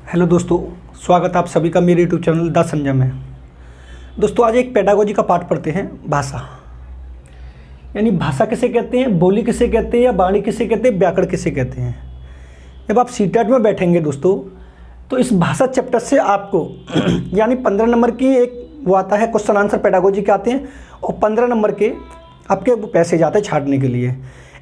Hello दोस्तों, स्वागत है आप सभी का मेरे यूट्यूब चैनल द संजय में। दोस्तों आज एक पेडागोजी का पाठ पढ़ते हैं, भाषा। यानी भाषा किसे कहते हैं, बोली किसे कहते हैं, या वाणी किसे कहते हैं, व्याकरण किसे कहते हैं। जब आप सीटेट में बैठेंगे दोस्तों, तो इस भाषा चैप्टर से आपको यानी 15 नंबर की एक वो आता है, क्वेश्चन आंसर पेडागोजी के आते हैं, और 15 नंबर के आपके पैसे जाते हैं छांटने के लिए।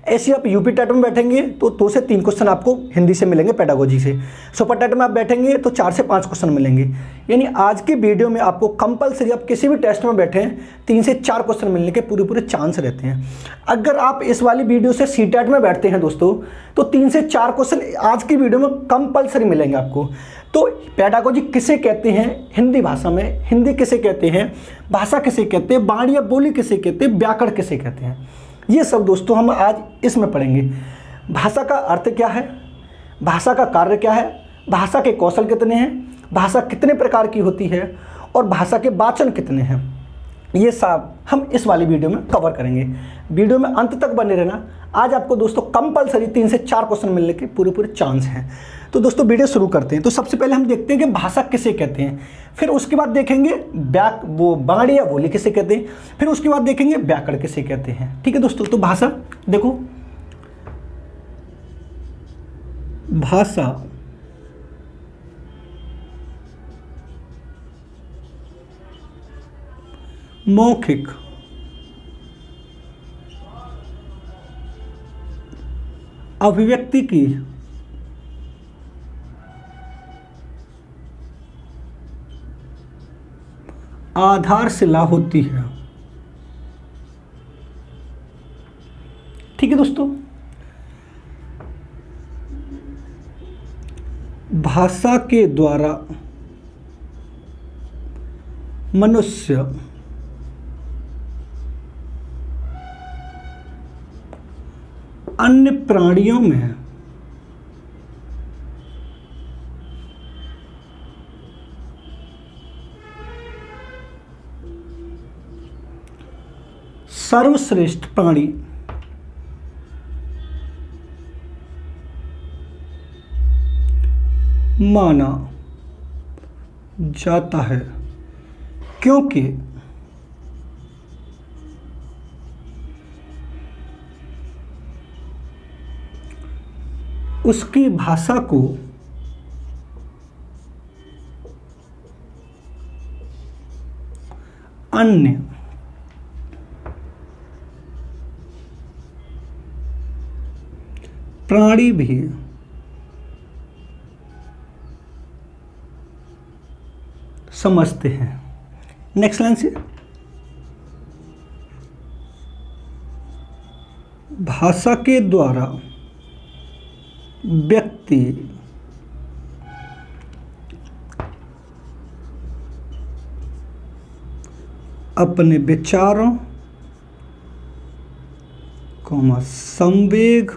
ऐसे आप यूपी टेट में बैठेंगे तो 2 से 3 क्वेश्चन आपको हिंदी से मिलेंगे पेडागोजी से। सुपर टेट में आप बैठेंगे तो 4 से 5 क्वेश्चन मिलेंगे। यानी आज की वीडियो में आपको कंपलसरी, आप किसी भी टेस्ट में बैठे हैं, 3 से 4 क्वेश्चन मिलने के पूरे चांस रहते हैं। अगर आप इस वाली वीडियो से सी टेट में बैठते हैं दोस्तों, तो 3 से 4 क्वेश्चन आज की वीडियो में कंपलसरी मिलेंगे आपको। तो पेडागोजी किसे कहते हैं हिंदी भाषा में, हिंदी किसे कहते हैं, भाषा किसे कहते हैं, वाणी या बोली किसे कहते हैं, व्याकरण किसे कहते हैं, ये सब दोस्तों हम आज इसमें पढ़ेंगे। भाषा का अर्थ क्या है, भाषा का कार्य क्या है, भाषा के कौशल कितने हैं, भाषा कितने प्रकार की होती है, और भाषा के वाचन कितने हैं, ये सब हम इस वाली वीडियो में कवर करेंगे। वीडियो में अंत तक बने रहना। आज आपको दोस्तों कंपलसरी 3 से 4 क्वेश्चन मिलने के पूरे चांस हैं। तो दोस्तों वीडियो शुरू करते हैं। तो सबसे पहले हम देखते हैं कि भाषा किसे कहते हैं, फिर उसके बाद देखेंगे वो वाणी या बोली किसे कहते हैं, फिर उसके बाद देखेंगे व्याकरण किसे कहते हैं। ठीक है दोस्तों, तो भाषा देखो, भाषा मौखिक अभिव्यक्ति की आधारशिला होती है। ठीक है दोस्तों, भाषा के द्वारा मनुष्य अन्य प्राणियों में सर्वश्रेष्ठ प्राणी माना जाता है, क्योंकि उसकी भाषा को अन्य प्राणी भी समझते हैं। नेक्स्ट लाइन से, भाषा के द्वारा व्यक्ति अपने विचारों, संवेग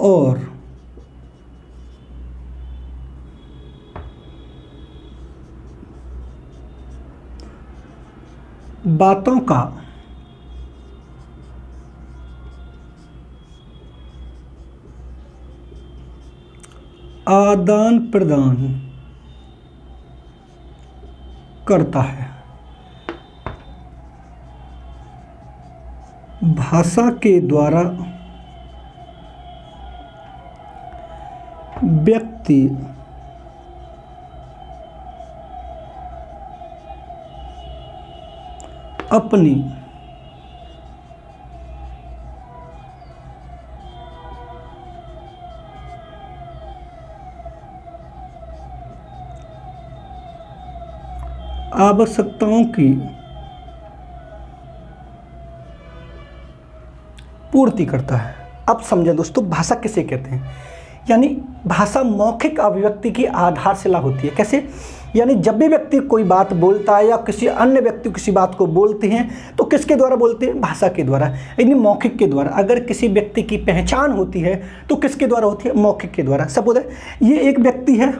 और बातों का आदान प्रदान करता है। भाषा के द्वारा व्यक्ति अपनी आवश्यकताओं की पूर्ति करता है। अब समझें दोस्तों, भाषा किसे कहते हैं। यानी भाषा मौखिक अभिव्यक्ति की आधारशिला होती है। कैसे, यानी जब भी व्यक्ति कोई बात बोलता है या किसी अन्य व्यक्ति किसी बात को बोलते हैं तो किसके द्वारा बोलते हैं, भाषा के द्वारा, यानी मौखिक के द्वारा। अगर किसी व्यक्ति की पहचान होती है तो किसके द्वारा होती है, मौखिक के द्वारा। सपोज ये एक व्यक्ति है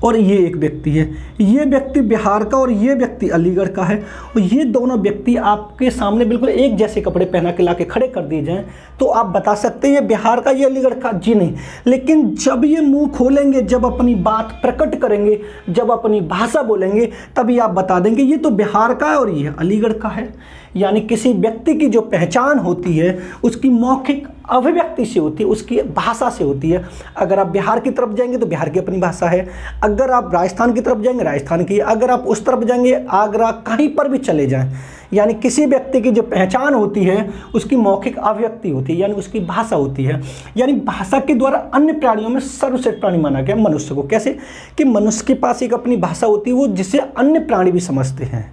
और ये एक व्यक्ति है, ये व्यक्ति बिहार का और ये व्यक्ति अलीगढ़ का है, और ये दोनों व्यक्ति आपके सामने बिल्कुल एक जैसे कपड़े पहना के ला के खड़े कर दिए जाएं तो आप बता सकते हैं ये बिहार का, ये अलीगढ़ का? जी नहीं। लेकिन जब ये मुंह खोलेंगे, जब अपनी बात प्रकट करेंगे, जब अपनी भाषा बोलेंगे, तभी आप बता देंगे ये तो बिहार का है और ये अलीगढ़ का है। यानी किसी व्यक्ति की जो पहचान होती है उसकी मौखिक अभिव्यक्ति से होती है, उसकी भाषा से होती है। अगर आप बिहार की तरफ जाएंगे तो बिहार की अपनी भाषा है, अगर आप राजस्थान की तरफ जाएंगे राजस्थान की, अगर आप उस तरफ जाएंगे आगरा, कहीं पर भी चले जाएं, यानी किसी व्यक्ति की जो पहचान होती है उसकी मौखिक अभिव्यक्ति होती है, यानी उसकी भाषा होती है। यानी भाषा के द्वारा अन्य प्राणियों में सर्वश्रेष्ठ प्राणी माना गया मनुष्य को। कैसे कि मनुष्य के पास एक अपनी भाषा होती है, वो जिसे अन्य प्राणी भी समझते हैं,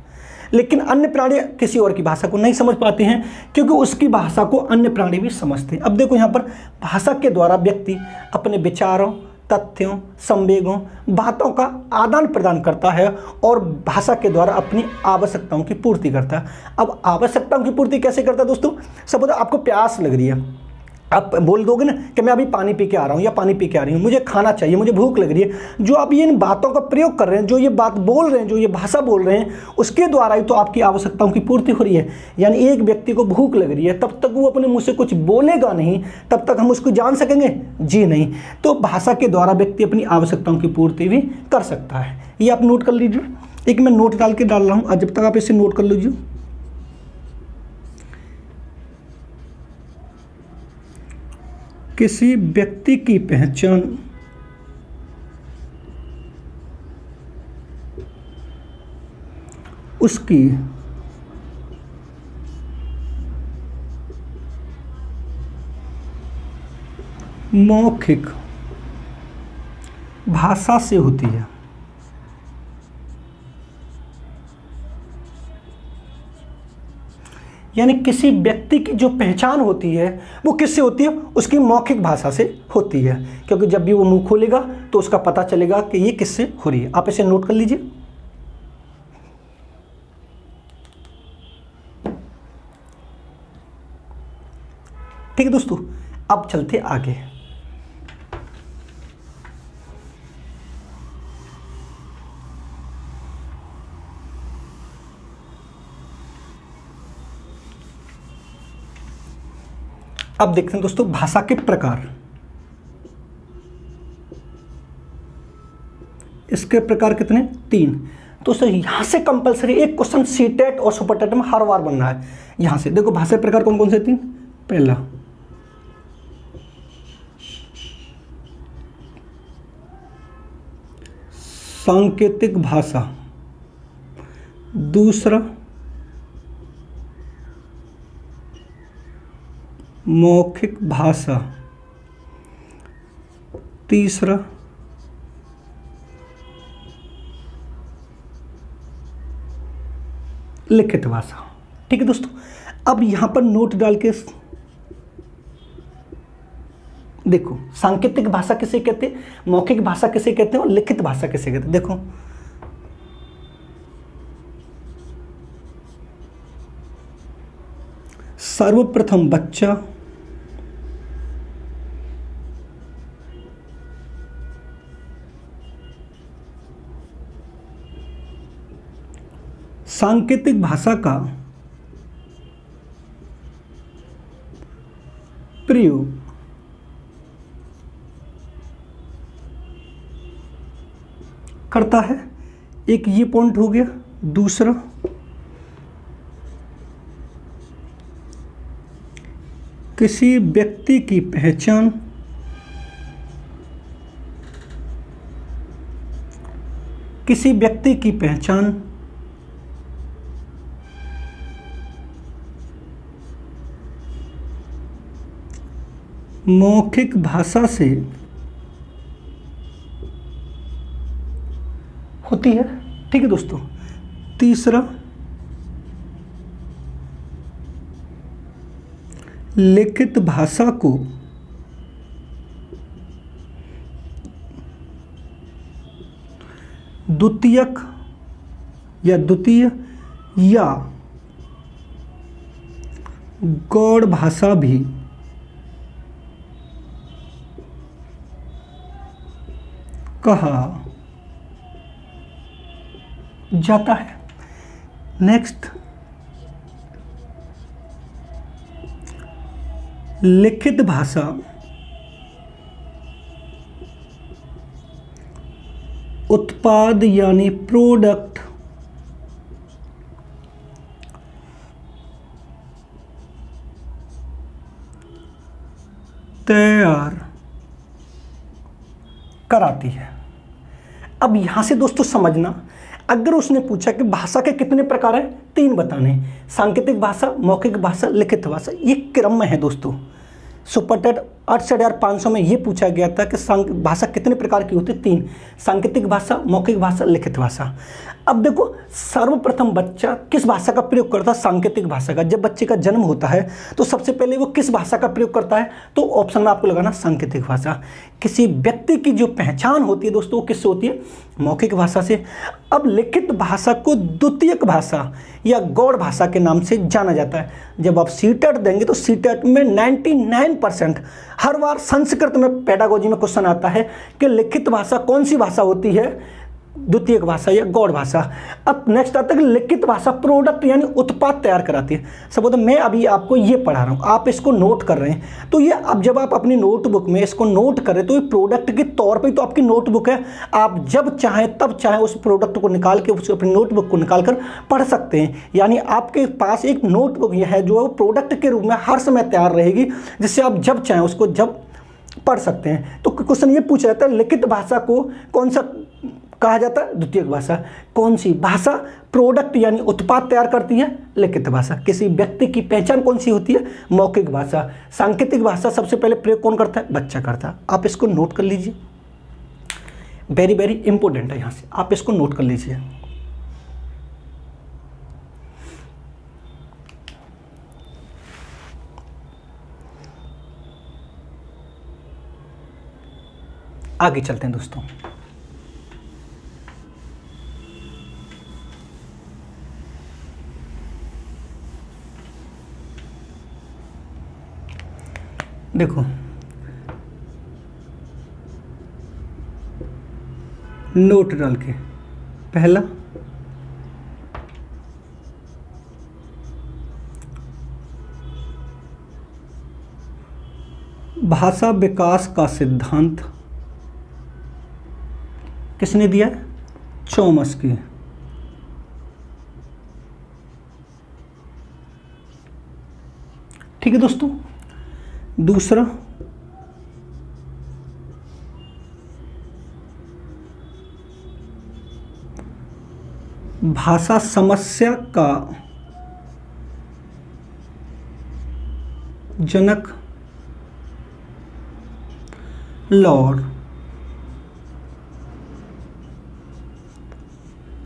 लेकिन अन्य प्राणी किसी और की भाषा को नहीं समझ पाते हैं क्योंकि उसकी भाषा को अन्य प्राणी भी समझते हैं। अब देखो यहाँ पर भाषा के द्वारा व्यक्ति अपने विचारों, तथ्यों, संवेगों, बातों का आदान प्रदान करता है और भाषा के द्वारा अपनी आवश्यकताओं की पूर्ति करता है। अब आवश्यकताओं की पूर्ति कैसे करता है दोस्तों? सपोज आपको प्यास लग रही है, आप बोल दोगे ना कि मैं अभी पानी पी के आ रहा हूँ या पानी पी के आ रही हूँ, मुझे खाना चाहिए, मुझे भूख लग रही है। जो आप ये इन बातों का प्रयोग कर रहे हैं, जो ये बात बोल रहे हैं, जो ये भाषा बोल रहे हैं, उसके द्वारा ही तो आपकी आवश्यकताओं की पूर्ति हो रही है। यानी एक व्यक्ति को भूख लग रही है, तब तक वो अपने मुँह से कुछ बोलेगा नहीं, तब तक हम उसको जान सकेंगे? जी नहीं। तो भाषा के द्वारा व्यक्ति अपनी आवश्यकताओं की पूर्ति भी कर सकता है। ये आप नोट कर लीजिए, एक मैं नोट डाल के डाल रहा हूँ, जब तक आप इसे नोट कर लीजिए। किसी व्यक्ति की पहचान उसकी मौखिक भाषा से होती है। यानी किसी व्यक्ति की जो पहचान होती है वो किससे होती है? उसकी मौखिक भाषा से होती है, क्योंकि जब भी वो मुंह खोलेगा तो उसका पता चलेगा कि ये किससे हो रही है। आप इसे नोट कर लीजिए। ठीक है दोस्तों, अब चलते आगे। अब देखते हैं दोस्तों भाषा के प्रकार। इसके प्रकार कितने? 3। तो सर यहां से कंपलसरी एक क्वेश्चन सीटेट और सुपरटेट में हर बार बनना है। यहां से देखो भाषा प्रकार कौन कौन से 3? पहला सांकेतिक भाषा, दूसरा मौखिक भाषा, तीसरा लिखित भाषा। ठीक है दोस्तों, अब यहां पर नोट डाल के देखो सांकेतिक भाषा किसे कहते हैं, मौखिक भाषा किसे कहते हैं और लिखित भाषा किसे कहते हैं। देखो सर्वप्रथम बच्चा सांकेतिक भाषा का प्रयोग करता है। एक ये पॉइंट हो गया। दूसरा किसी व्यक्ति की पहचान मौखिक भाषा से होती है। ठीक है दोस्तों, तीसरा लिखित भाषा को द्वितीयक या द्वितीय या गौड़ भाषा भी कहा जाता है। नेक्स्ट, लिखित भाषा उत्पाद यानी प्रोडक्ट तैयार कराती है। अब यहां से दोस्तों समझना, अगर उसने पूछा कि भाषा के कितने प्रकार हैं, 3 बताने, सांकेतिक भाषा, मौखिक भाषा, लिखित भाषा, ये क्रम में है दोस्तों। सुपर टेट 68,500 में ये पूछा गया था कि भाषा कितने प्रकार की होती है, 3, सांकेतिक भाषा, मौखिक भाषा, लिखित भाषा। अब देखो, सर्वप्रथम बच्चा किस भाषा का प्रयोग करता है, सांकेतिक भाषा का। जब बच्चे का जन्म होता है तो सबसे पहले वो किस भाषा का प्रयोग करता है, तो ऑप्शन में आपको लगाना सांकेतिक भाषा। किसी व्यक्ति की जो पहचान होती है दोस्तों, वो किससे होती है, मौखिक भाषा से। अब लिखित भाषा को द्वितीयक भाषा या गौड़ भाषा के नाम से जाना जाता है। जब आप सीटेट देंगे तो सीटेट में 99% हर बार संस्कृत में पेडागोजी में क्वेश्चन आता है कि लिखित भाषा कौन सी भाषा होती है, द्वितीयक भाषा या गौड़ भाषा। अब नेक्स्ट आता है कि लिखित भाषा प्रोडक्ट यानी उत्पाद तैयार कराती है। सपोज मैं अभी आपको ये पढ़ा रहा हूँ, आप इसको नोट कर रहे हैं, तो ये अब जब आप अपनी नोटबुक में इसको नोट करें तो ये प्रोडक्ट के तौर पे तो आपकी नोटबुक है। आप जब चाहें तब चाहें उस प्रोडक्ट को निकाल के उस अपनी नोटबुक को निकाल कर पढ़ सकते हैं। यानी आपके पास एक नोटबुक है जो प्रोडक्ट के रूप में हर समय तैयार रहेगी, जिससे आप जब चाहें उसको जब पढ़ सकते हैं। तो क्वेश्चन ये पूछा जाता है, लिखित भाषा को कौन सा कहा जाता है, द्वितीयक भाषा। कौन सी भाषा प्रोडक्ट यानी उत्पाद तैयार करती है, लिखित भाषा। किसी व्यक्ति की पहचान कौन सी होती है, मौखिक भाषा। सांकेतिक भाषा सबसे पहले प्रयोग कौन करता है, बच्चा करता है। आप इसको नोट कर लीजिए, वेरी वेरी इंपॉर्टेंट है, यहाँ से आप इसको नोट कर लीजिए। आगे चलते हैं दोस्तों। देखो, नोट डाल के, पहला भाषा विकास का सिद्धांत किसने दिया, चॉम्स्की। ठीक है दोस्तों। दूसरा, भाषा समस्या का जनक लॉर्ड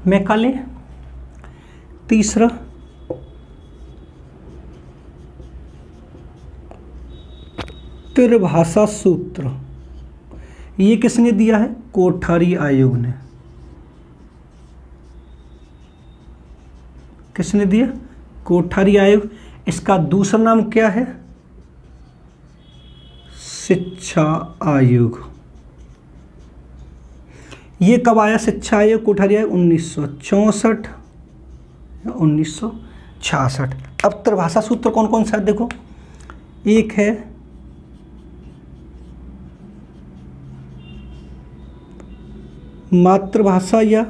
मैकाले। तीसरा, त्रिभाषा सूत्र, ये किसने दिया है, कोठारी आयोग ने। किसने दिया, कोठारी आयोग। इसका दूसरा नाम क्या है, शिक्षा आयोग। ये कब आया शिक्षा आयोग, कोठारी आयोग, 1964 या 1966। अब त्रिभाषा सूत्र कौन कौन सा है, देखो, एक है मातृभाषा या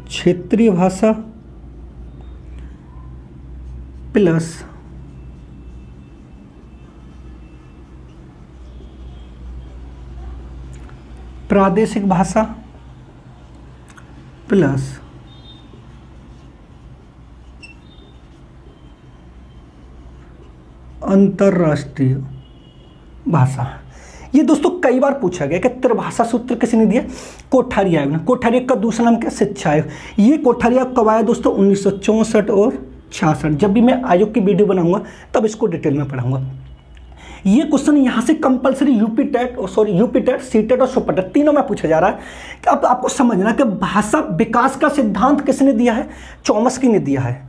क्षेत्रीय भाषा प्लस प्रादेशिक भाषा प्लस अंतर्राष्ट्रीय भाषा। ये दोस्तों कई बार पूछा गया कि त्रिभाषा सूत्र किसने दिया, कोठारी आयोग ने। कोठारी आयोग का दूसरा नाम क्या, शिक्षा आयोग। ये कोठारी आयोग कब आया दोस्तों, 1964 और 66। जब भी मैं आयोग की वीडियो बनाऊंगा तब इसको डिटेल में पढ़ाऊंगा। ये क्वेश्चन यहाँ से कंपलसरी यूपी टेट, सीटेट और सुपर टेट तीनों में पूछा जा रहा है। कि अब आपको समझना कि भाषा विकास का सिद्धांत किसने दिया है, चॉम्स्की ने दिया है।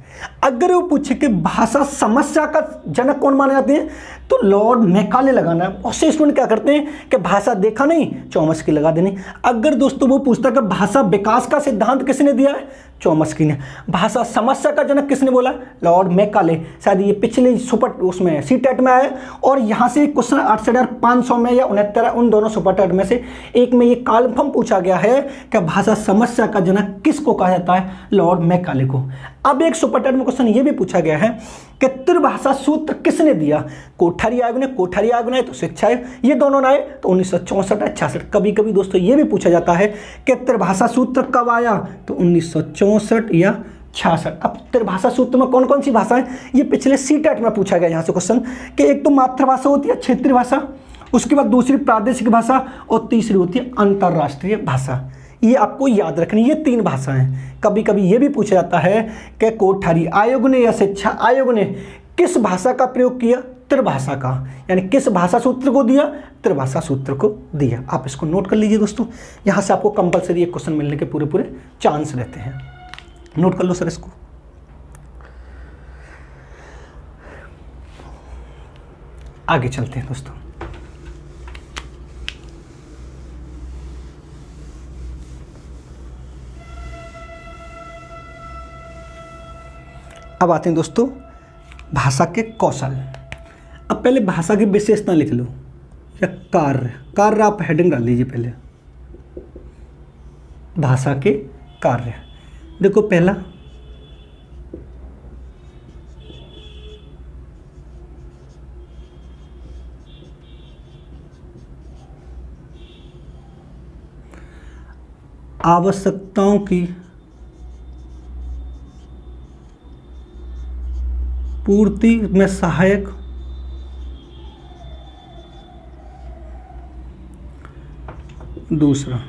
अगर वो पूछे कि भाषा समस्या का जनक कौन माने जाते हैं, तो लॉर्ड मैकाले लगाना है। बहुत से स्टूडेंट क्या करते हैं कि भाषा देखा नहीं, चौमस्की लगा देनी। अगर दोस्तों वो पूछता कि भाषा विकास का सिद्धांत किसने दिया है, चौमस्की ने। भाषा समस्या का जनक किसने बोला, लॉर्ड मैकाले। शायद ये पिछले सुपर उसमें सीटेट में आया, और यहाँ से क्वेश्चन 68,500 में या 69 उन दोनों सुपर टेट में से एक में ये कन्फर्म पूछा गया है कि भाषा समस्या का जनक किसको कहा जाता है, लॉर्ड मैकाले को। अब एक सुपर टेट में क्वेश्चन ये भी पूछा गया है कि त्रिभाषा सूत्र किसने दिया, कोठारी आयोग ने। कोठारी आयोग ने तो शिक्षा आयोग, ये दोनों ने आए तो 1964 या 66। कभी कभी दोस्तों ये भी पूछा जाता है कि त्रिभाषा सूत्र कब आया, तो 1964 या 66। अब त्रिभाषा सूत्र में कौन कौन सी भाषा है, ये पिछले सीटेट में पूछा गया यहाँ से क्वेश्चन कि एक तो मातृभाषा होती है क्षेत्रीय भाषा, उसके बाद दूसरी प्रादेशिक भाषा, और तीसरी होती है अंतर्राष्ट्रीय भाषा। ये आपको याद रखनी, ये 3 भाषाएं। कभी कभी ये भी पूछा जाता है कि कोठारी आयोग ने या शिक्षा आयोग ने किस भाषा का प्रयोग किया, त्रिभाषा का, यानी किस भाषा सूत्र को दिया, त्रिभाषा सूत्र को दिया। आप इसको नोट कर लीजिए दोस्तों, यहाँ से आपको कंपलसरी एक क्वेश्चन मिलने के पूरे पूरे चांस रहते हैं। नोट कर लो सर इसको। आगे चलते हैं दोस्तों। अब आते हैं दोस्तों भाषा के कौशल। अब पहले भाषा की विशेषता लिख लो या कार्य। कार्य आप हेडिंग डाल लीजिए पहले, भाषा के कार्य। देखो पहला, आवश्यकताओं की पूर्ति में सहायक दूसरा,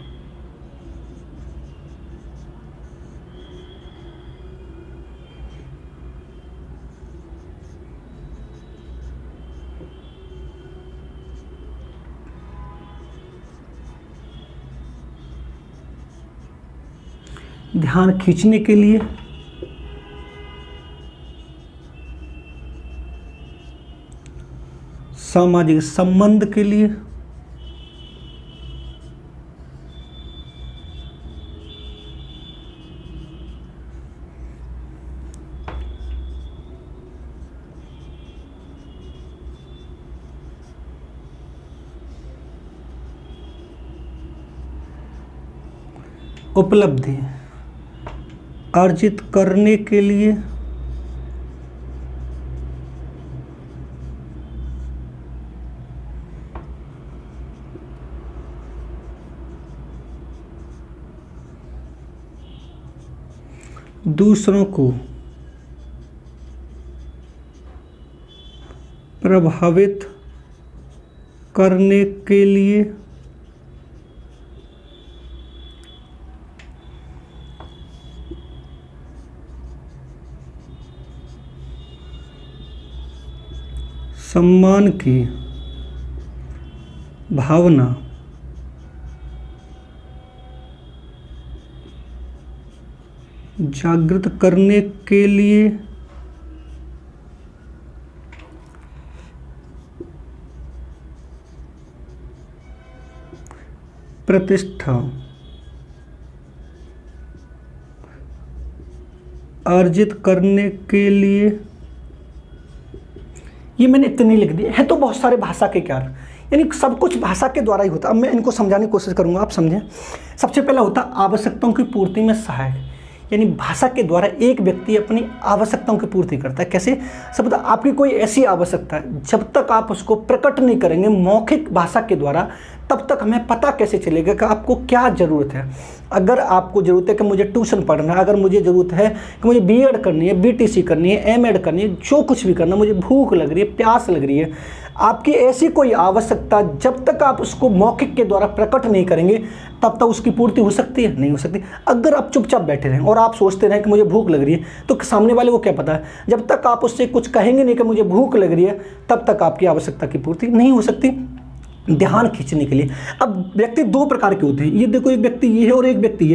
ध्यान खींचने के लिए, सामाजिक संबंध के लिए, उपलब्धि अर्जित करने के लिए, दूसरों को प्रभावित करने के लिए, सम्मान की भावना जागृत करने के लिए, प्रतिष्ठा अर्जित करने के लिए। ये मैंने इतने लिख दिए हैं, तो बहुत सारे भाषा के कार्य, यानी सब कुछ भाषा के द्वारा ही होता है। अब मैं इनको समझाने की कोशिश करूंगा, आप समझें। सबसे पहला होता है आवश्यकताओं की पूर्ति में सहायक, यानी भाषा के द्वारा एक व्यक्ति अपनी आवश्यकताओं की पूर्ति करता है। कैसे? सब आपकी कोई ऐसी आवश्यकता है, जब तक आप उसको प्रकट नहीं करेंगे मौखिक भाषा के द्वारा, तब तक हमें पता कैसे चलेगा कि आपको क्या ज़रूरत है। अगर आपको ज़रूरत है कि मुझे ट्यूशन पढ़ना है, अगर मुझे ज़रूरत है कि मुझे बीएड करनी है, बीटीसी करनी है, एमएड करनी है, जो कुछ भी करना, मुझे भूख लग रही है, प्यास लग रही है, आपकी ऐसी कोई आवश्यकता, जब तक आप उसको मौखिक के द्वारा प्रकट नहीं करेंगे तब तक उसकी पूर्ति हो सकती है? नहीं हो सकती। अगर आप चुपचाप बैठे रहें और आप सोचते रहें कि मुझे भूख लग रही है, तो सामने वाले को क्या पता है? जब तक आप उससे कुछ कहेंगे नहीं कि मुझे भूख लग रही है, तब तक आपकी आवश्यकता की पूर्ति नहीं हो सकती। ध्यान खींचने के लिए। अब व्यक्ति दो प्रकार के होते हैं, ये देखो एक व्यक्ति ये है और एक व्यक्ति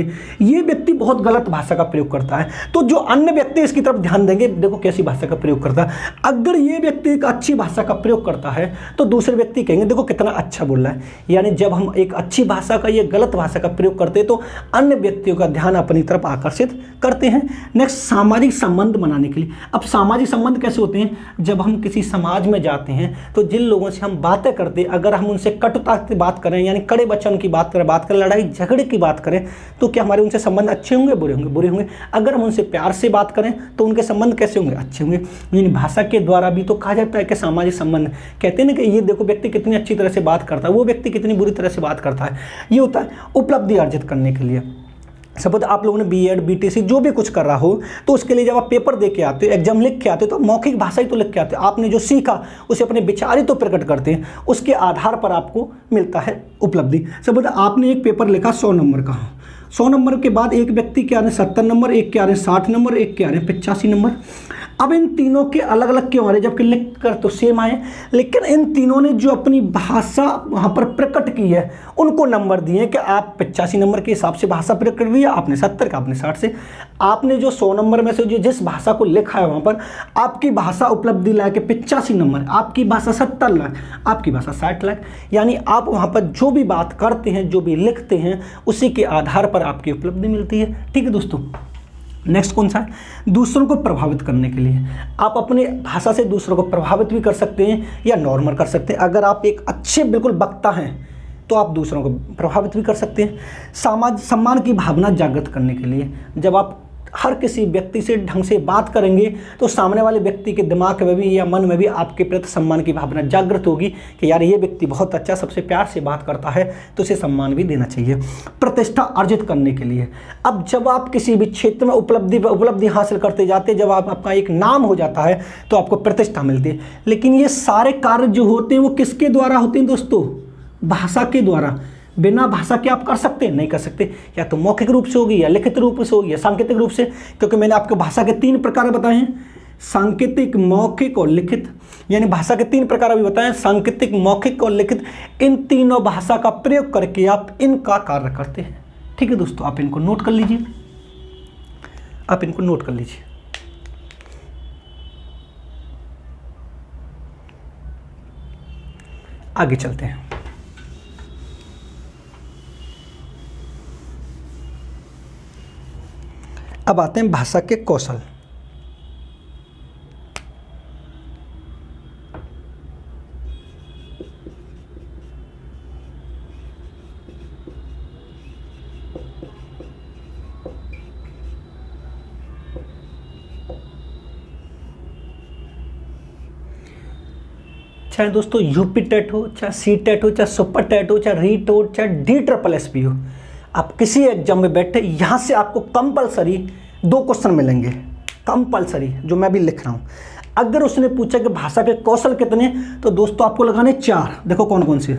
ये व्यक्ति बहुत गलत भाषा का प्रयोग करता है, तो जो अन्य व्यक्ति इसकी तरफ ध्यान देंगे, देखो कैसी भाषा का प्रयोग करता है। अगर ये व्यक्ति एक अच्छी भाषा का प्रयोग करता है तो दूसरे व्यक्ति कहेंगे देखो कितना अच्छा बोल रहा है। यानी जब हम एक अच्छी भाषा का ये गलत भाषा का प्रयोग करते हैं तो अन्य व्यक्तियों का ध्यान अपनी तरफ आकर्षित करते हैं। नेक्स्ट, सामाजिक संबंध बनाने के लिए। अब सामाजिक संबंध कैसे होते हैं? जब हम किसी समाज में जाते हैं तो जिन लोगों से हम बातें करते हैं, अगर हम उनसे कटुता से बात करें, यानी कड़े वचन की बात करें, लड़ाई झगड़े की बात करें, तो क्या हमारे उनसे संबंध अच्छे होंगे, बुरे होंगे? बुरे होंगे। अगर हम उनसे प्यार से बात करें तो उनके संबंध कैसे होंगे? अच्छे होंगे। यानी भाषा के द्वारा भी तो कहा जाता है कि सामाजिक संबंध, कहते हैं ना कि ये देखो व्यक्ति कितनी अच्छी तरह से बात करता है, वो व्यक्ति कितनी बुरी तरह से बात करता है। ये होता है उपलब्धि अर्जित करने के लिए। सपोज आप लोगों ने बीएड बीटीसी जो भी कुछ कर रहा हो, तो उसके लिए जब आप पेपर दे के आते हो, एग्जाम लिख के आते हो, तो मौखिक भाषा ही तो लिख के आते हो। आपने जो सीखा उसे अपने विचार ही तो प्रकट करते हैं, उसके आधार पर आपको मिलता है उपलब्धि। सपोज आपने एक पेपर लिखा 100 नंबर का, 100 नंबर के बाद एक व्यक्ति के आ रहे 70 नंबर, एक के आ रहे 60 नंबर, एक के आ रहे 85 नंबर। अब इन तीनों के अलग अलग क्यों आ रहे, जबकि लिख कर तो सेम आए, लेकिन इन तीनों ने जो अपनी भाषा वहाँ पर प्रकट की है उनको नंबर दिए कि आप 85 नंबर के हिसाब से भाषा प्रकट कर रही है, आपने 70 का, आपने 60 से। आपने जो 100 नंबर में से जो जिस भाषा को लिखा है वहाँ पर आपकी भाषा उपलब्धि ला के 85 नंबर, आपकी भाषा 70 लाख, आपकी भाषा 60 लाख। यानी आप वहाँ पर जो भी बात करते हैं, जो भी लिखते हैं, उसी के आधार पर आपकी उपलब्धि मिलती है। ठीक है दोस्तों। नेक्स्ट कौन सा है? दूसरों को प्रभावित करने के लिए। आप अपने भाषा से दूसरों को प्रभावित भी कर सकते हैं या नॉर्मल कर सकते हैं। अगर आप एक अच्छे बिल्कुल वक्ता हैं तो आप दूसरों को प्रभावित भी कर सकते हैं। सम्मान की भावना जागृत करने के लिए। जब आप हर किसी व्यक्ति से ढंग से बात करेंगे तो सामने वाले व्यक्ति के दिमाग में भी या मन में भी आपके प्रति सम्मान की भावना जागृत होगी कि यार ये व्यक्ति बहुत अच्छा, सबसे प्यार से बात करता है, तो उसे सम्मान भी देना चाहिए। प्रतिष्ठा अर्जित करने के लिए। अब जब आप किसी भी क्षेत्र में उपलब्धि हासिल करते जाते, जब आपका एक नाम हो जाता है तो आपको प्रतिष्ठा मिलती है। लेकिन ये सारे कार्य जो होते हैं वो किसके द्वारा होते हैं दोस्तों? भाषा के द्वारा। बिना भाषा के आप कर सकते हैं? नहीं कर सकते। या तो मौखिक रूप से होगी, या लिखित रूप से होगी, या सांकेतिक रूप से। क्योंकि मैंने आपको भाषा के 3 प्रकार बताए हैं, सांकेतिक, मौखिक और लिखित। यानी भाषा के 3 प्रकार अभी बताए, सांकेतिक, मौखिक और लिखित। इन तीनों भाषा का प्रयोग करके आप इनका कार्य करते हैं। ठीक है दोस्तों, आप इनको नोट कर लीजिए, आप इनको नोट कर लीजिए। आगे चलते हैं। अब आते हैं भाषा के कौशल। चाहे दोस्तों यूपी टेट हो, चाहे सी टेट हो, चाहे सुपर टेट हो, चाहे रीट हो, चाहे DSSS हो, आप किसी एग्जाम में बैठे, यहाँ से आपको कंपलसरी 2 क्वेश्चन मिलेंगे, कंपलसरी, जो मैं भी लिख रहा हूँ। अगर उसने पूछा कि भाषा के कौशल कितने, तो दोस्तों आपको लगाने 4। देखो कौन कौन से।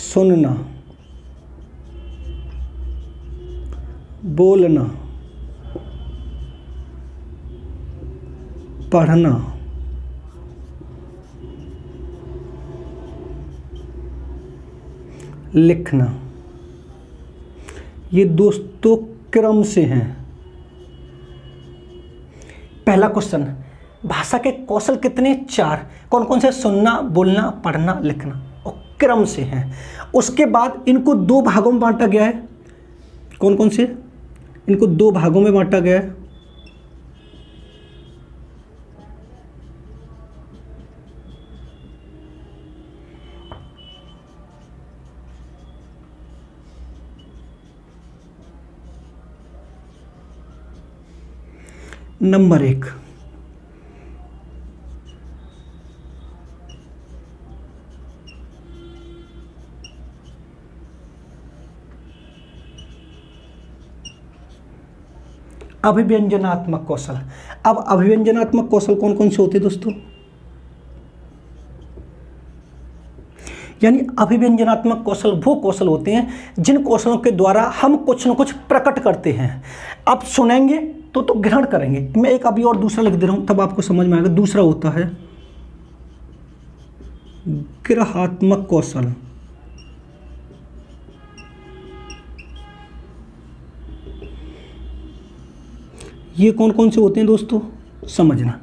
सुनना, बोलना, पढ़ना, लिखना। ये दोस्तों क्रम से हैं। पहला क्वेश्चन, भाषा के कौशल कितने? 4। कौन कौन से? सुनना, बोलना, पढ़ना, लिखना, और क्रम से हैं। उसके बाद इनको 2 भागों में बांटा गया है। कौन कौन से? इनको 2 भागों में बांटा गया है। नंबर 1, अभिव्यंजनात्मक कौशल। अब अभिव्यंजनात्मक कौशल कौन कौन से होते हैं दोस्तों? यानी अभिव्यंजनात्मक कौशल वो कौशल होते हैं जिन कौशलों के द्वारा हम कुछ न कुछ प्रकट करते हैं। अब सुनेंगे तो ग्रहण करेंगे। मैं एक अभी और दूसरा लिख दे रहा हूं, तब आपको समझ में आएगा। दूसरा होता है ग्रहात्मक कौशल। ये कौन कौन से होते हैं दोस्तों, समझना।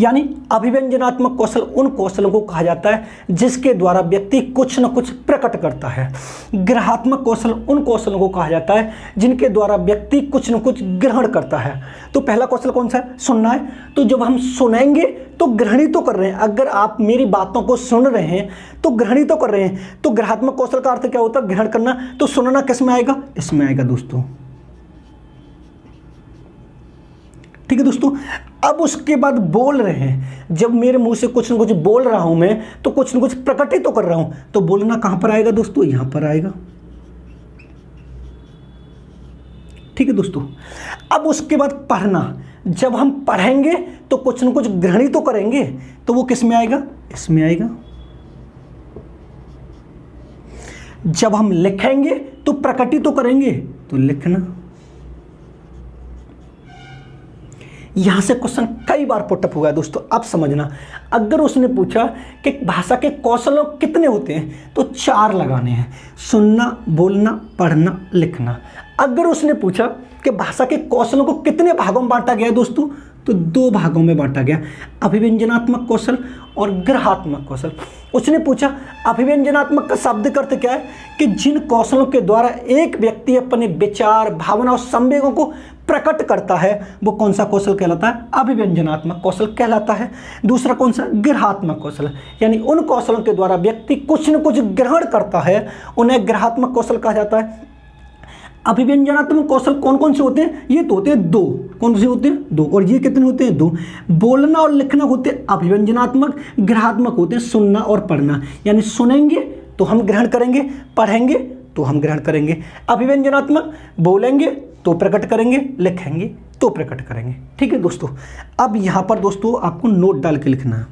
यानी अभिव्यंजनात्मक कौशल उन कौशलों को कहा जाता है जिसके द्वारा व्यक्ति कुछ न कुछ प्रकट करता है। ग्रहात्मक कौशल उन कौशलों को कहा जाता है जिनके द्वारा व्यक्ति कुछ न कुछ ग्रहण करता है। तो पहला कौशल कौन सा है, सुनना है। तो जब हम सुनेंगे तो ग्रहण ही तो कर रहे हैं। अगर आप मेरी बातों को सुन रहे हैं तो ग्रहण ही तो कर रहे हैं। तो ग्रहात्मक कौशल का अर्थ क्या होता है, ग्रहण करना। तो सुनना किस में आएगा, इसमें आएगा दोस्तों। ठीक है दोस्तों। अब उसके बाद बोल रहे हैं, जब मेरे मुंह से कुछ न कुछ बोल रहा हूं मैं, तो कुछ न कुछ प्रकट ही तो कर रहा हूं। तो बोलना कहां पर आएगा दोस्तों, यहां पर आएगा। ठीक है दोस्तों। अब उसके बाद पढ़ना, जब हम पढ़ेंगे तो कुछ न कुछ ग्रहण ही तो करेंगे। तो वो किस में आएगा, इसमें आएगा। जब हम लिखेंगे तो प्रकट ही तो करेंगे, तो लिखना। यहां से क्वेश्चन कई बार पुटअप हुआ है दोस्तों। अब समझना, अगर उसने पूछा कि भाषा के कौशलों कितने होते हैं, तो 4 लगाने हैं, सुनना, बोलना, पढ़ना, लिखना। अगर उसने पूछा कि भाषा के कौशलों को कितने भागों में बांटा गया है दोस्तों, तो 2 भागों में बांटा गया, अभिव्यंजनात्मक कौशल और ग्रहात्मक कौशल। उसने पूछा अभिव्यंजनात्मक का शाब्दिक अर्थ क्या है, कि जिन कौशलों के द्वारा एक व्यक्ति अपने विचार, भावना और संवेगों को प्रकट करता है, वो कौन सा कौशल कहलाता है, अभिव्यंजनात्मक कौशल कहलाता है। दूसरा कौन सा, ग्रहात्मक कौशल, यानी उन कौशलों के द्वारा व्यक्ति कुछ न कुछ ग्रहण करता है, उन्हें ग्रहात्मक कौशल कहा जाता है। अभिव्यंजनात्मक कौशल कौन कौन से होते हैं, ये तो होते हैं 2। कौन से होते हैं, 2। और ये कितने होते हैं, 2। बोलना और लिखना होते हैं अभिव्यंजनात्मक, ग्रहात्मक होते हैं सुनना और पढ़ना। यानी सुनेंगे तो हम ग्रहण करेंगे, पढ़ेंगे तो हम ग्रहण करेंगे। अभिव्यंजनात्मक, बोलेंगे तो प्रकट करेंगे, लिखेंगे तो प्रकट करेंगे। ठीक है दोस्तों। अब यहां पर दोस्तों आपको नोट डाल के लिखना है,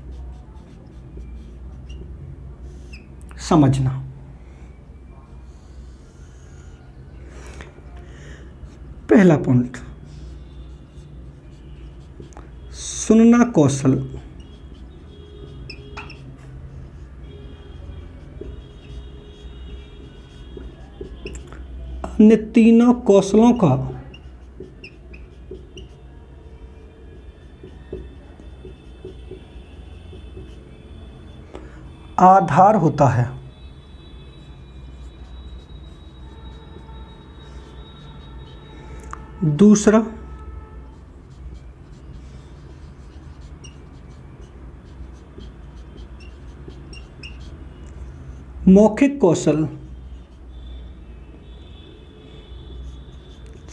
समझना। पहला पॉइंट, सुनना कौशल। अन्य तीनों कौशलों का आधार होता है। दूसरा, मौखिक कौशल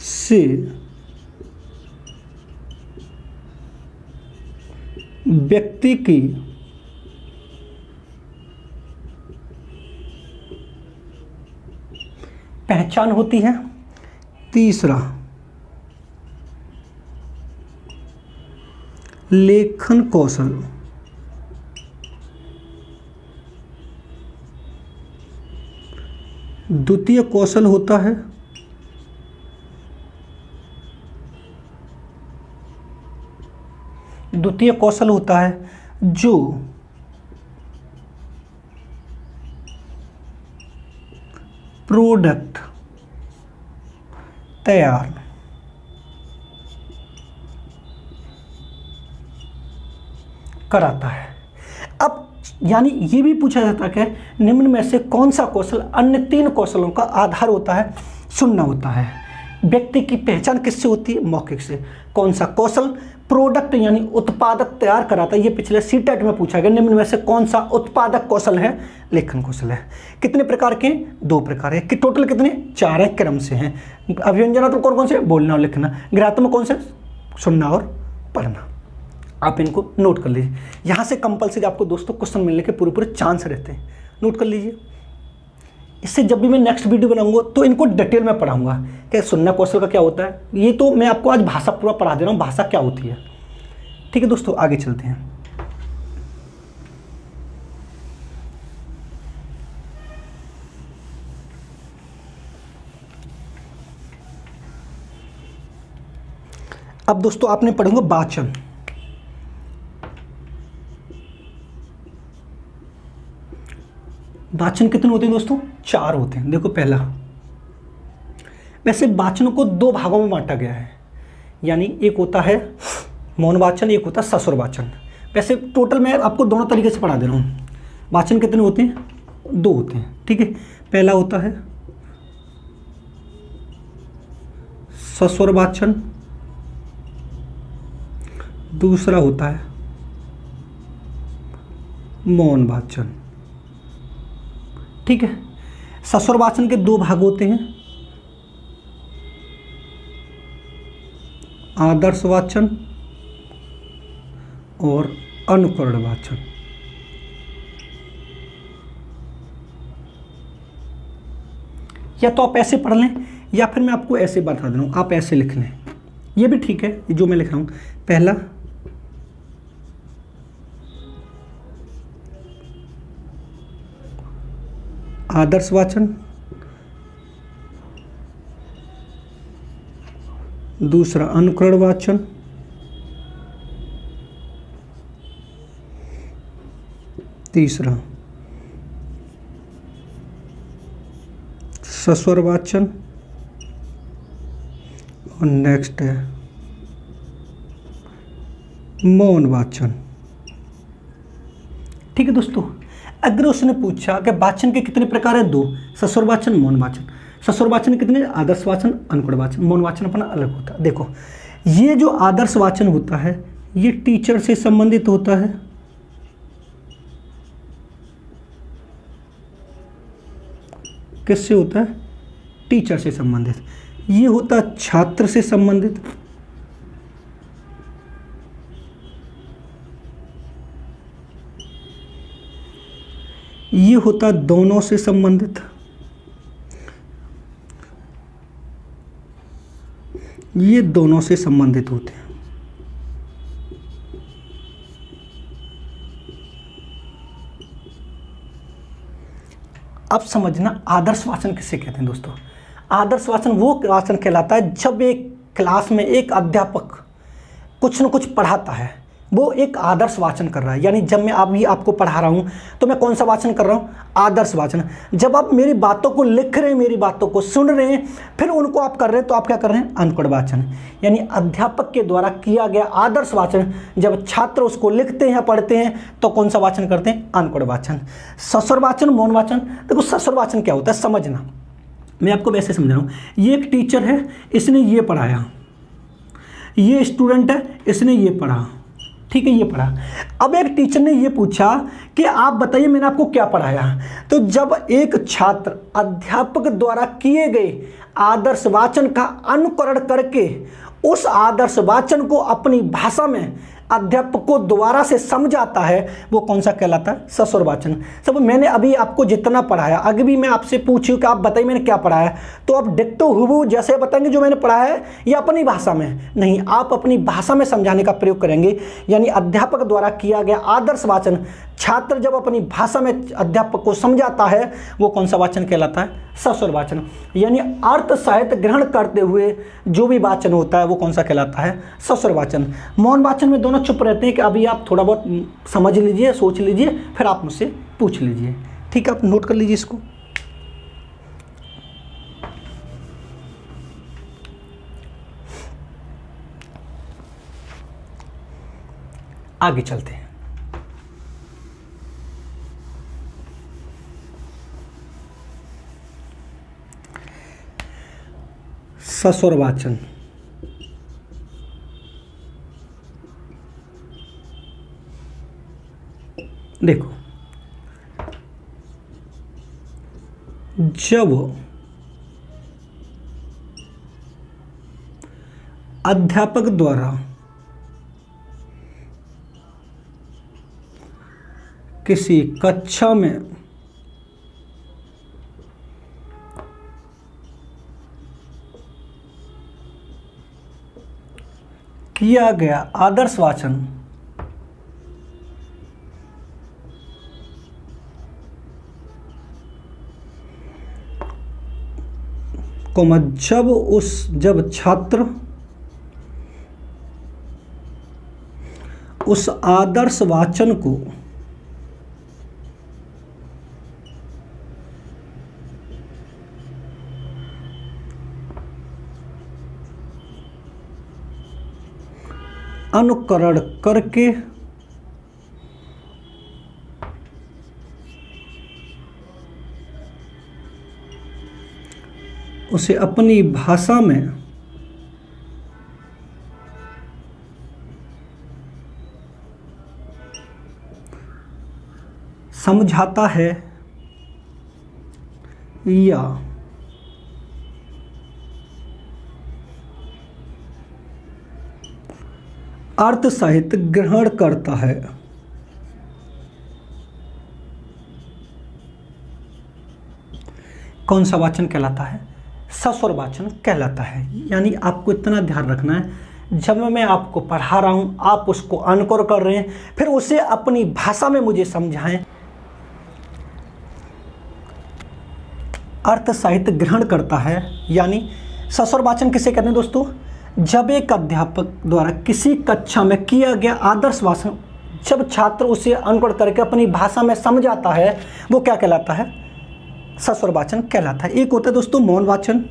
से व्यक्ति की पहचान होती है। तीसरा, लेखन कौशल द्वितीय कौशल होता है। द्वितीय कौशल होता है जो प्रोडक्ट तैयार कराता है। अब यानी ये भी पूछा जाता है कि निम्न में से कौन सा कौशल अन्य 3 कौशलों का आधार होता है, सुनना होता है। व्यक्ति की पहचान किससे होती है, मौखिक से। कौन सा कौशल प्रोडक्ट यानी उत्पादक तैयार कराता है, ये पिछले सीटेट में पूछा गया। निम्न में से कौन सा उत्पादक कौशल है, लेखन कौशल है। कितने प्रकार के, 2 प्रकार है। कि टोटल कितने, 4 है, क्रम से हैं। अभिव्यंजनात्मक कौन कौन से, बोलना और लिखना। ग्रहात्मक कौन से, सुनना और पढ़ना। आप इनको नोट कर लीजिए। यहाँ से कंपलसरी आपको दोस्तों क्वेश्चन मिलने के पूरे पूरे चांस रहते हैं, नोट कर लीजिए। इससे जब भी मैं नेक्स्ट वीडियो बनाऊंगा तो इनको डिटेल में पढ़ाऊंगा कि सुनना कौशल का क्या होता है। ये तो मैं आपको आज भाषा पूरा पढ़ा दे रहा हूँ, भाषा क्या होती है। ठीक है दोस्तों, आगे चलते हैं। अब दोस्तों आपने पढ़ेंगे वाचन। वाचन कितने होते हैं दोस्तों? 4 होते हैं। देखो पहला, वैसे वाचनों को 2 भागों में बांटा गया है, यानी एक होता है मौन वाचन, एक होता है सस्वर वाचन। वैसे टोटल मैं आपको दोनों तरीके से पढ़ा दे रहा हूँ। वाचन कितने होते हैं? 2 होते हैं, ठीक है। पहला होता है सस्वर वाचन, दूसरा होता है मौन वाचन, ठीक है। सस्वर वाचन के 2 भाग होते हैं, आदर्श वाचन और अनुकरण वाचन। या तो आप ऐसे पढ़ लें या फिर मैं आपको ऐसे बता दे रहा हूँ, आप ऐसे लिख लें, ये भी ठीक है जो मैं लिख रहा हूँ। पहला आदर्श वाचन, दूसरा अनुकरण वाचन, तीसरा सस्वर वाचन और नेक्स्ट है मौन वाचन, ठीक है दोस्तों। अगर उसने पूछा कि वाचन के कितने प्रकार हैं? 2, सस्वर वाचन, मौन वाचन। सस्वर वाचन कितने? आदर्श वाचन, अनुकरण वाचन। मौन वाचन अपना अलग होता है। देखो ये जो आदर्श वाचन होता है ये टीचर से संबंधित होता है, किससे होता है? टीचर से संबंधित। ये होता है छात्र से संबंधित, ये होता दोनों से संबंधित, ये दोनों से संबंधित होते हैं। अब समझना आदर्श वाचन किसे कहते हैं दोस्तों। आदर्श वाचन वो वाचन कहलाता है जब एक क्लास में एक अध्यापक कुछ न कुछ पढ़ाता है, वो एक आदर्श वाचन कर रहा है। यानी जब मैं अभी आपको पढ़ा रहा हूँ तो मैं कौन सा वाचन कर रहा हूँ? आदर्श वाचन। जब आप मेरी बातों को लिख रहे हैं, मेरी बातों को सुन रहे हैं, फिर उनको आप कर रहे हैं, तो आप क्या कर रहे हैं? अनुकरण वाचन। यानी अध्यापक के द्वारा किया गया आदर्श वाचन जब छात्र उसको लिखते हैं, पढ़ते हैं, तो कौन सा वाचन करते हैं? अनुकरण वाचन। सस्वर वाचन, मौन वाचन। देखो सस्वर वाचन क्या होता है समझना, मैं आपको वैसे समझ रहा हूँ। ये एक टीचर है, इसने ये पढ़ाया, ये स्टूडेंट है, इसने ये पढ़ा, ठीक है, ये पढ़ा। अब एक टीचर ने ये पूछा कि आप बताइए मैंने आपको क्या पढ़ाया। तो जब एक छात्र अध्यापक द्वारा किए गए आदर्श वाचन का अनुकरण करके उस आदर्श वाचन को अपनी भाषा में अध्यापक को दोबारा से समझाता है, वो कौन सा कहलाता है? सस्वर वाचन। सब मैंने अभी आपको जितना पढ़ाया, अगर भी मैं आपसे पूछूं कि आप बताइए मैंने क्या पढ़ाया, तो आप डिट्टो हुबहू जैसे बताएंगे जो मैंने पढ़ाया है, या अपनी भाषा में? नहीं, आप अपनी भाषा में समझाने का प्रयोग करेंगे। यानी अध्यापक द्वारा किया गया आदर्श वाचन छात्र जब अपनी भाषा में अध्यापक को समझाता है, वो कौन सा वाचन कहलाता है? सस्वर वाचन। यानी अर्थ साहित्य ग्रहण करते हुए जो भी वाचन होता है वो कौन सा कहलाता है? सस्वर वाचन। मौन वाचन में दोनों चुप रहते हैं कि अभी आप थोड़ा बहुत समझ लीजिए, सोच लीजिए, फिर आप मुझसे पूछ लीजिए, ठीक है। आप नोट कर लीजिए इसको। आगे चलते हैं। सस्वर वाचन। देखो जब अध्यापक द्वारा किसी कक्षा में किया गया आदर्श वाचन जब छात्र उस आदर्श वाचन को अनुकरण करके उसे अपनी भाषा में समझाता है या अर्थ साहित्य ग्रहण करता है। कौन सा वाचन कहलाता है? सस्वर वाचन कहलाता है। यानी आपको इतना ध्यान रखना है, जब मैं आपको पढ़ा रहा हूं, आप उसको अनुकरण कर रहे हैं, फिर उसे अपनी भाषा में मुझे समझाएं। अर्थ साहित्य ग्रहण करता है, यानी सस्वर वाचन किसे कहते हैं दोस्तों? जब एक अध्यापक द्वारा किसी कक्षा में किया गया आदर्श भाषण, जब छात्र उसे अनुकरण करके अपनी भाषा में समझाता है, वो क्या कहलाता है? सस्वर वाचन कहलाता है। एक होता है दोस्तों मौन वाचन।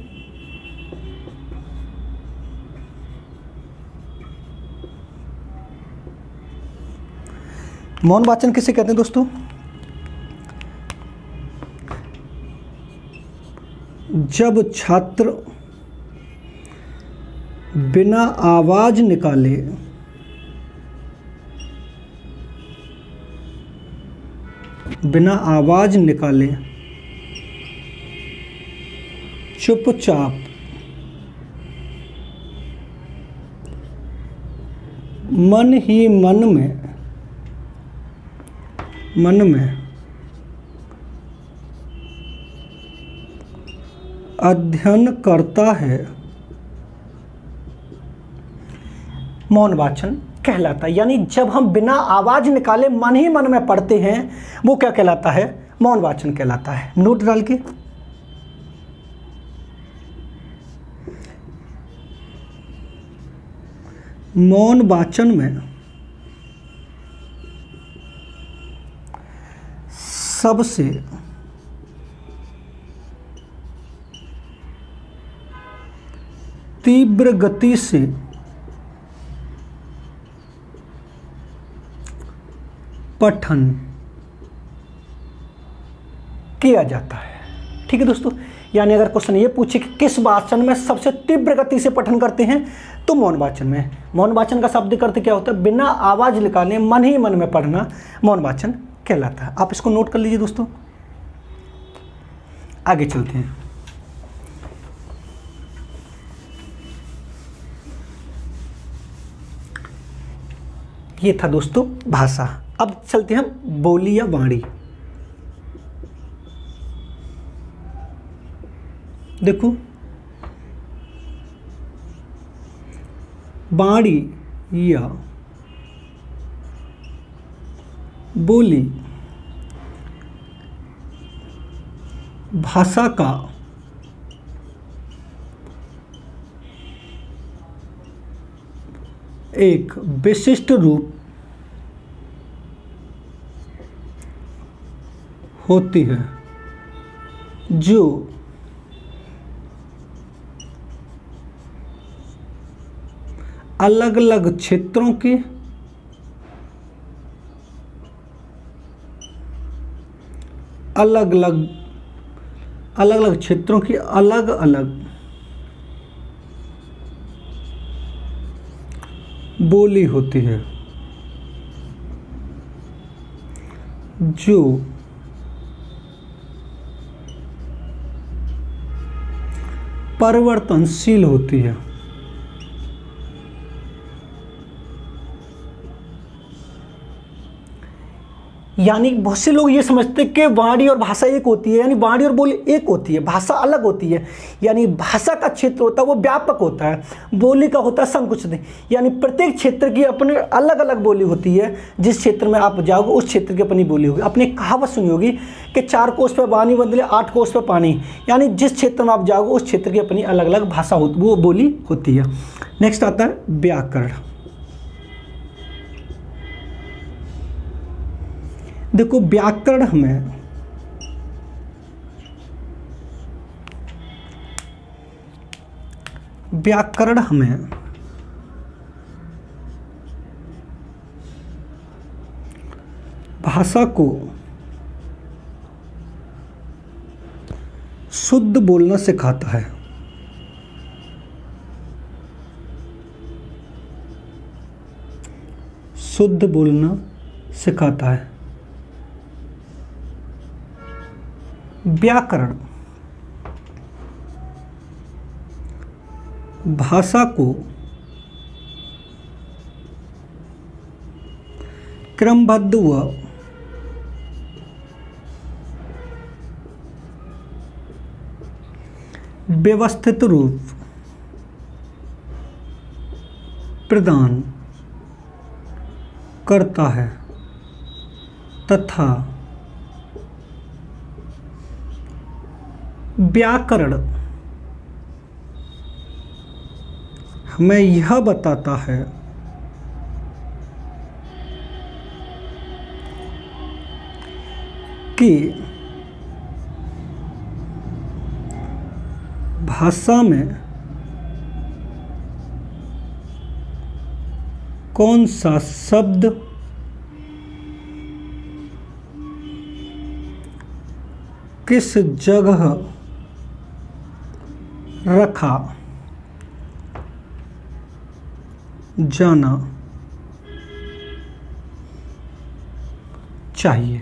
मौन वाचन किसे कहते हैं दोस्तों? जब छात्र बिना आवाज निकाले चुपचाप मन ही मन में अध्ययन करता है, मौन वाचन कहलाता है। यानी जब हम बिना आवाज निकाले मन ही मन में पढ़ते हैं, वो क्या कहलाता है? मौन वाचन कहलाता है। नोट डाल के मौन वाचन में सबसे तीव्र गति से पठन किया जाता है। ठीक है दोस्तों, यानी अगर क्वेश्चन ये पूछे कि किस वाचन में सबसे तीव्र गति से पठन करते हैं, तो मौन वाचन में। मौन वाचन का शब्द अर्थ क्या होता है? बिना आवाज निकाले मन ही मन में पढ़ना मौन वाचन कहलाता है। आप इसको नोट कर लीजिए दोस्तों। आगे चलते हैं। ये था दोस्तों भाषा। अब चलते हैं हम बोली या वाणी। देखो, वाणी या बोली भाषा का एक विशिष्ट रूप होती है, जो अलग अलग क्षेत्रों की अलग अलग क्षेत्रों की अलग अलग बोली होती है, जो परिवर्तनशील होती है। यानी बहुत से लोग ये समझते हैं कि वाणी और भाषा एक होती है, यानी वाणी और बोली एक होती है, भाषा अलग होती है। यानी भाषा का क्षेत्र होता है वो व्यापक होता है, बोली का होता है संकुचित। यानी प्रत्येक क्षेत्र की अपने अलग अलग बोली होती है। जिस क्षेत्र में आप जाओगे उस क्षेत्र की अपनी बोली होगी। आपने कहावत सुनी होगी कि 4 कोस पे वाणी बदले 8 कोस पे पानी। यानी जिस क्षेत्र में आप जाओगे उस क्षेत्र की अपनी अलग अलग भाषा होती, वो बोली होती है। नेक्स्ट आता है व्याकरण। देखो व्याकरण हमें भाषा को शुद्ध बोलना सिखाता है। शुद्ध बोलना सिखाता है। व्याकरण भाषा को क्रमबद्ध व व्यवस्थित रूप प्रदान करता है तथा व्याकरण हमें यह बताता है कि भाषा में कौन सा शब्द किस जगह रखा जाना चाहिए।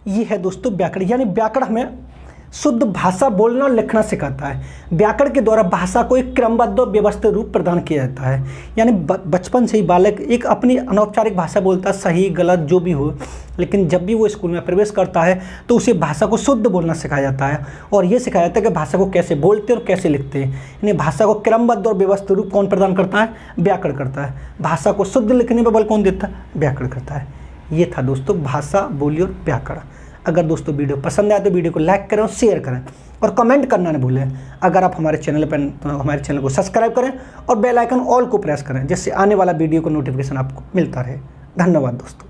ये है दोस्तों व्याकरण, यानी व्याकरण हमें शुद्ध भाषा बोलना और लिखना सिखाता है। व्याकरण के द्वारा भाषा को एक क्रमबद्ध और व्यवस्थित रूप प्रदान किया जाता है। यानी बचपन से ही बालक एक अपनी अनौपचारिक भाषा बोलता है, सही गलत जो भी हो, लेकिन जब भी वो स्कूल में प्रवेश करता है तो उसे भाषा को शुद्ध बोलना सिखाया जाता है और ये सिखाया जाता है कि भाषा को कैसे बोलते और कैसे लिखते हैं। यानी भाषा को क्रमबद्ध और व्यवस्थित रूप कौन प्रदान करता है? व्याकरण करता है। भाषा को शुद्ध लिखने पर बल कौन देता है? व्याकरण करता है। ये था दोस्तों भाषा, बोली और व्याकरण। अगर दोस्तों वीडियो पसंद आए तो वीडियो को लाइक करें और शेयर करें और कमेंट करना न भूलें। अगर आप हमारे चैनल पर तो हमारे चैनल को सब्सक्राइब करें और बेल आइकन ऑल को प्रेस करें, जिससे आने वाला वीडियो को नोटिफिकेशन आपको मिलता रहे। धन्यवाद दोस्तों।